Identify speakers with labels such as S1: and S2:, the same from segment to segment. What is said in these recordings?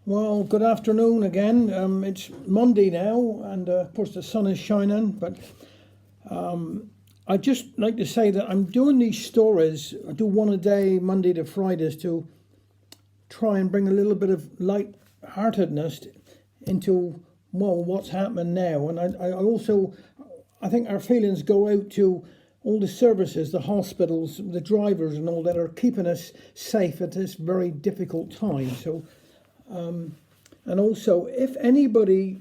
S1: Well, good afternoon again. It's Monday now, and of course the sun is shining. But I'd just like to say that I'm doing these stories. I do one a day, Monday to Fridays, to try and bring a little bit of light-heartedness into what's happening now. And I think our feelings go out to all the services, the hospitals, the drivers, and all that are keeping us safe at this very difficult time. So. And also, if anybody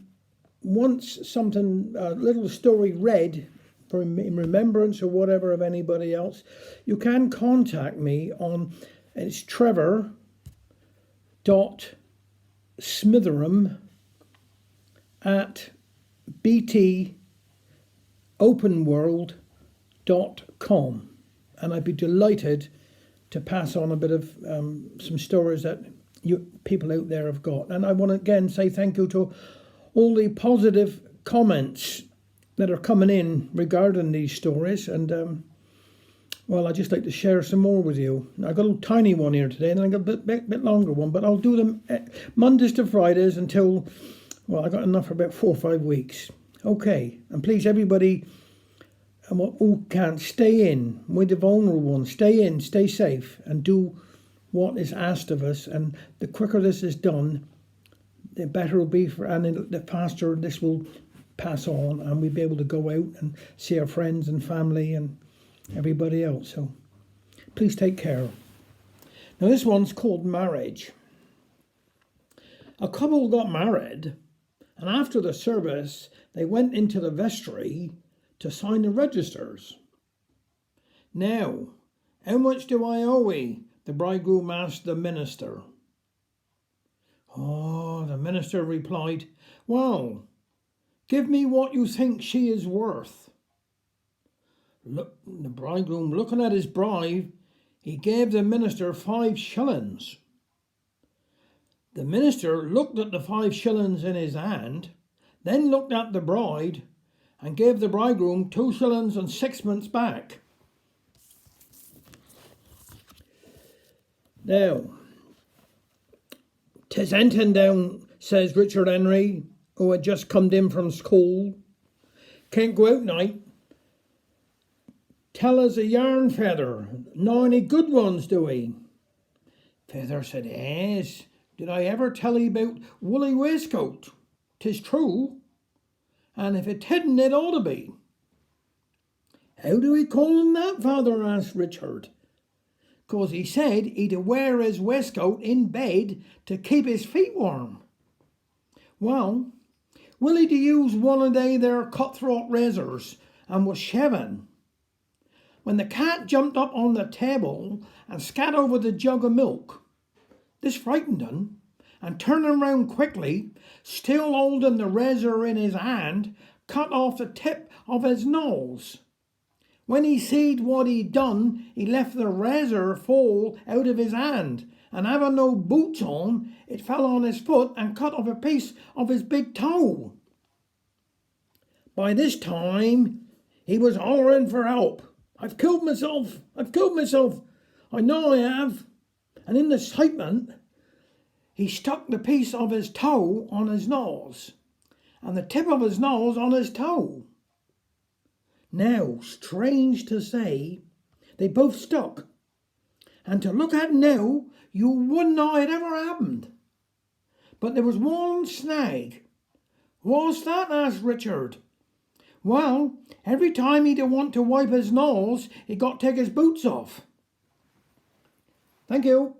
S1: wants something, a little story read in remembrance or whatever of anybody else, you can contact me on, it's trevor.smitheram@btopenworld.com, and I'd be delighted to pass on a bit of some stories that you people out there have got. And I want to again say thank you to all the positive comments that are coming in regarding these stories. And I'd just like to share some more with you. I got a little tiny one here today, and I got a bit longer one, but I'll do them Mondays to Fridays until, I got enough for about 4 or 5 weeks. Okay, and please everybody who can, stay in with the vulnerable ones. Stay in, stay safe, and do what is asked of us. And the quicker this is done, the better it'll be and the faster this will pass on, and we'll be able to go out and see our friends and family and everybody else. So please take care. Now this one's called Marriage. A couple got married, and after the service they went into the vestry to sign the registers. "Now, how much do I owe ye?" the bridegroom asked the minister. The minister replied, "Well, give me what you think she is worth." Look, the bridegroom, looking at his bride, he gave the minister 5 shillings. The minister looked at the 5 shillings in his hand, then looked at the bride, and gave the bridegroom 2 shillings and 6pence back. "Now, 'tis entin down," says Richard Henry, who had just come in from school. "Can't go out night. Tell us a yarn, Feather. Know any good ones, do we?" Feather said, "Yes. Did I ever tell ye about woolly waistcoat? 'Tis true. And if it tidn't, it ought to be." "How do we call him that, Father?" asked Richard. "'Cause he said he'd wear his waistcoat in bed to keep his feet warm." "Well, will he to use one of they there cutthroat razors and was shaving, when the cat jumped up on the table and scat over the jug of milk. This frightened him, and turning round quickly, still holding the razor in his hand, cut off the tip of his nose. When he seed what he'd done, he left the razor fall out of his hand, and having no boots on, it fell on his foot and cut off a piece of his big toe. By this time, he was hollering for help. I've killed myself! I know I have." And in the excitement, he stuck the piece of his toe on his nose, and the tip of his nose on his toe. Now, strange to say, they both stuck. And to look at now, you wouldn't know it ever happened. But there was one snag. "What's that?" asked Richard. "Well, every time he'd want to wipe his nose, he got to take his boots off." Thank you.